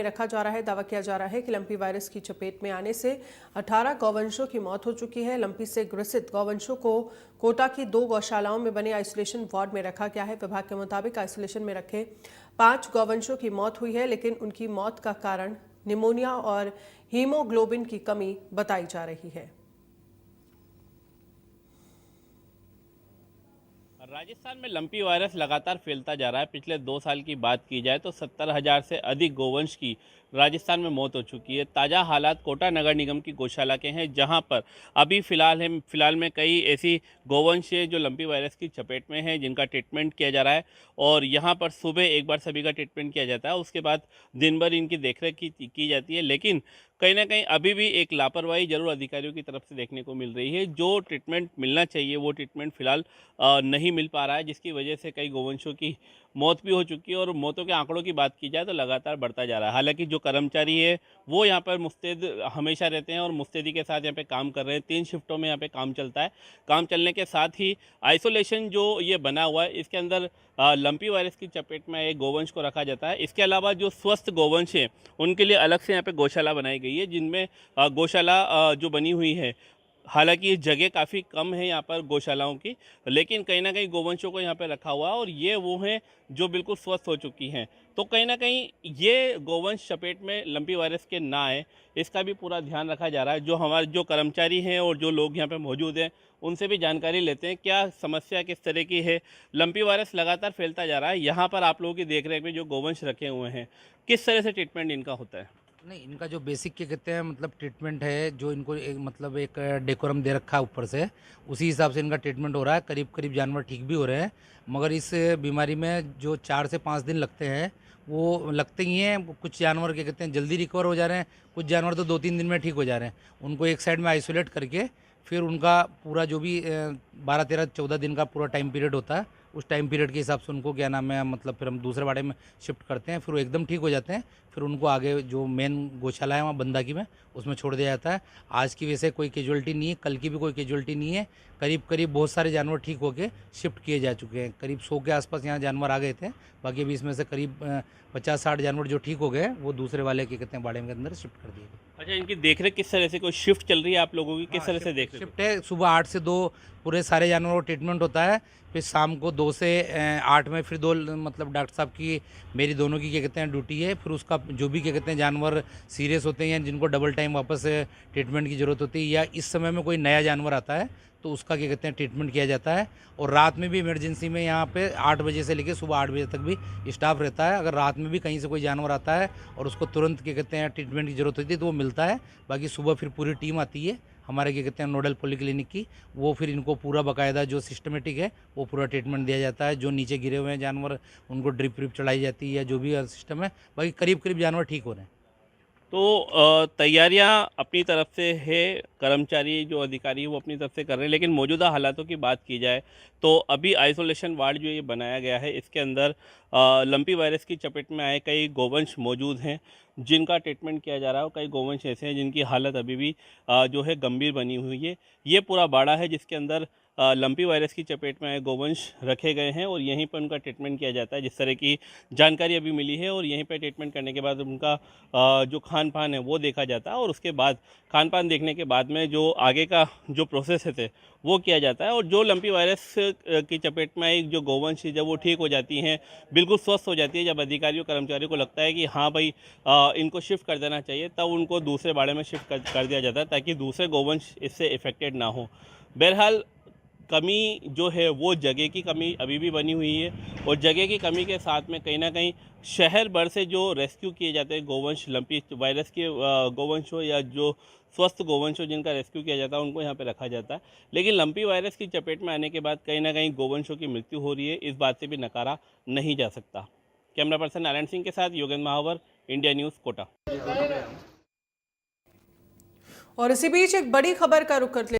रखा जा रहा है। दावा किया जा रहा है कि लंपी वायरस की चपेट में आने से 18 गौवंशों की मौत हो चुकी है। लंपी से ग्रसित गौवंशों को कोटा की 2 गौशालाओं में बने आइसोलेशन वार्ड में रखा गया है। विभाग के मुताबिक आइसोलेशन में रखे 5 गौवंशों की मौत हुई है, लेकिन उनकी मौत का कारण निमोनिया और हीमोग्लोबिन की कमी बताई जा रही है। राजस्थान में लंपी वायरस लगातार फैलता जा रहा है। पिछले 2 साल की बात की जाए तो 70,000 से अधिक गोवंश की राजस्थान में मौत हो चुकी है। ताज़ा हालात कोटा नगर निगम की गौशाला के हैं, जहां पर अभी फिलहाल में कई ऐसी गोवंश है जो लंपी वायरस की चपेट में है, जिनका ट्रीटमेंट किया जा रहा है। और यहां पर सुबह एक बार सभी का ट्रीटमेंट किया जाता है, उसके बाद दिन भर इनकी देखरेख की जाती है। लेकिन कहीं ना कहीं अभी भी एक लापरवाही जरूर अधिकारियों की तरफ से देखने को मिल रही है। जो ट्रीटमेंट मिलना चाहिए वो ट्रीटमेंट फिलहाल नहीं मिल पा रहा है, जिसकी वजह से कई गोवंशों की मौत भी हो चुकी है। और मौतों के आंकड़ों की बात की जाए तो लगातार बढ़ता जा रहा है। हालांकि जो कर्मचारी है वो यहाँ पर मुस्तैद हमेशा रहते हैं और मुस्तैदी के साथ यहाँ पे काम कर रहे हैं। 3 शिफ्टों में यहाँ पे काम चलता है। काम चलने के साथ ही आइसोलेशन जो ये बना हुआ है, इसके अंदर लंपी वायरस की चपेट में एक गोवंश को रखा जाता है। इसके अलावा जो स्वस्थ गोवंश हैं उनके लिए अलग से यहाँ पे गौशाला बनाई गई है, जिनमें गौशाला जो बनी हुई है, हालांकि जगह काफ़ी कम है यहाँ पर गौशालाओं की, लेकिन कहीं ना कहीं गोवंशों को यहाँ पे रखा हुआ है। और ये वो हैं जो बिल्कुल स्वस्थ हो चुकी हैं। तो कहीं ना कहीं ये गोवंश चपेट में लंपी वायरस के ना आए, इसका भी पूरा ध्यान रखा जा रहा है। जो कर्मचारी हैं और जो लोग यहाँ पे मौजूद हैं, उनसे भी जानकारी लेते हैं क्या समस्या किस तरह की है। लंपी वायरस लगातार फैलता जा रहा है। यहाँ पर आप लोगों की देखरेख में जो गोवंश रखे हुए हैं, किस तरह से ट्रीटमेंट इनका होता है? नहीं, इनका जो बेसिक क्या कहते हैं मतलब ट्रीटमेंट है, जो इनको एक डेकोरम दे रखा है ऊपर से, उसी हिसाब से इनका ट्रीटमेंट हो रहा है। करीब करीब जानवर ठीक भी हो रहे हैं। मगर इस बीमारी में जो 4 से 5 दिन लगते हैं वो लगते ही हैं। कुछ जानवर क्या कहते हैं जल्दी रिकवर हो जा रहे हैं, कुछ जानवर तो 2-3 दिन में ठीक हो जा रहे हैं। उनको एक साइड में आइसोलेट करके फिर उनका पूरा जो भी 12, 13, 14 दिन का पूरा टाइम पीरियड होता है, उस टाइम पीरियड के हिसाब से उनको क्या नाम है मतलब फिर हम दूसरे बाड़े में शिफ्ट करते हैं। फिर वो एकदम ठीक हो जाते हैं। फिर उनको आगे जो मेन गौशाला है वहाँ बंदाकी में, उसमें छोड़ दिया जाता है। आज की वैसे कोई कैजुअलिटी नहीं है, कल की भी कोई कैजुअलिटी नहीं है। करीब करीब बहुत सारे जानवर ठीक होके शिफ्ट किए जा चुके हैं। करीब 100 के आसपास यहाँ जानवर आ गए थे। बाकी अभी इसमें से करीब 50-60 जानवर जो ठीक हो गए वो दूसरे वाले क्या कहते हैं बाड़े के अंदर शिफ्ट कर दिए गए। अच्छा, इनकी देखरेख किस तरह से, कोई शिफ्ट चल रही है आप लोगों की, किस तरह से देख रहे हो? शिफ्ट है, सुबह 8 से 2 पूरे सारे जानवरों का ट्रीटमेंट होता है। फिर शाम को 2 से 8 में फिर 2 मतलब डॉक्टर साहब की मेरी दोनों की क्या कहते हैं ड्यूटी है। फिर उसका जो भी क्या कहते हैं जानवर सीरियस होते हैं या जिनको डबल टाइम वापस ट्रीटमेंट की ज़रूरत होती है, या इस समय में कोई नया जानवर आता है तो उसका क्या कहते हैं ट्रीटमेंट किया जाता है। और रात में भी इमरजेंसी में यहाँ पे 8 बजे से लेकर सुबह 8 बजे तक भी स्टाफ रहता है। अगर रात में भी कहीं से कोई जानवर आता है और उसको तुरंत क्या कहते हैं ट्रीटमेंट की ज़रूरत होती है तो वो मिलता है। बाकी सुबह फिर पूरी टीम आती है हमारे क्या कहते हैं नोडल पॉलीक्लिनिक की, वो फिर इनको पूरा बाकायदा जो सिस्टमेटिक है वो पूरा ट्रीटमेंट दिया जाता है। जो नीचे गिरे हुए हैं जानवर उनको ड्रिप व्रिप चढ़ाई जाती है या जो भी सिस्टम है। बाकी करीब करीब जानवर ठीक हो रहे हैं। तो तैयारियां अपनी तरफ से है, कर्मचारी जो अधिकारी है वो अपनी तरफ से कर रहे हैं। लेकिन मौजूदा हालातों की बात की जाए तो अभी आइसोलेशन वार्ड जो ये बनाया गया है, इसके अंदर लंपी वायरस की चपेट में आए कई गोवंश मौजूद हैं, जिनका ट्रीटमेंट किया जा रहा है। और कई गोवंश ऐसे हैं जिनकी हालत अभी भी जो है गंभीर बनी हुई है। ये पूरा बाड़ा है जिसके अंदर लंपी वायरस की चपेट में आए गोवंश रखे गए हैं और यहीं पर उनका ट्रीटमेंट किया जाता है, जिस तरह की जानकारी अभी मिली है। और यहीं पर ट्रीटमेंट करने के बाद उनका जो खान पान है वो देखा जाता है। और उसके बाद खान पान देखने के बाद में जो आगे का जो प्रोसेस है वो किया जाता है। और जो लंपी वायरस की चपेट में आई जो गोवंश जब वो ठीक हो जाती हैं, बिल्कुल स्वस्थ हो जाती है, जब अधिकारियों कर्मचारियों को लगता है कि हाँ भाई इनको शिफ्ट कर देना चाहिए, तब उनको दूसरे बाड़े में शिफ्ट कर दिया जाता है, ताकि दूसरे गोवंश इससे इफेक्टेड ना हो। बहरहाल कमी जो है वो जगह की कमी अभी भी बनी हुई है। और जगह की कमी के साथ में कहीं ना कहीं शहर भर से जो रेस्क्यू किए जाते हैं गोवंश, लंपी वायरस के गोवंश हो या जो स्वस्थ गोवंश हो जिनका रेस्क्यू किया जाता है, उनको यहाँ पे रखा जाता है। लेकिन लंपी वायरस की चपेट में आने के बाद कहीं ना कहीं गोवंशों की मृत्यु हो रही है, इस बात से भी नकारा नहीं जा सकता। कैमरा पर्सन नारायण सिंह के साथ योगेंद्र महावर, इंडिया न्यूज़, कोटा। और इसी बीच एक बड़ी खबर का रुख कर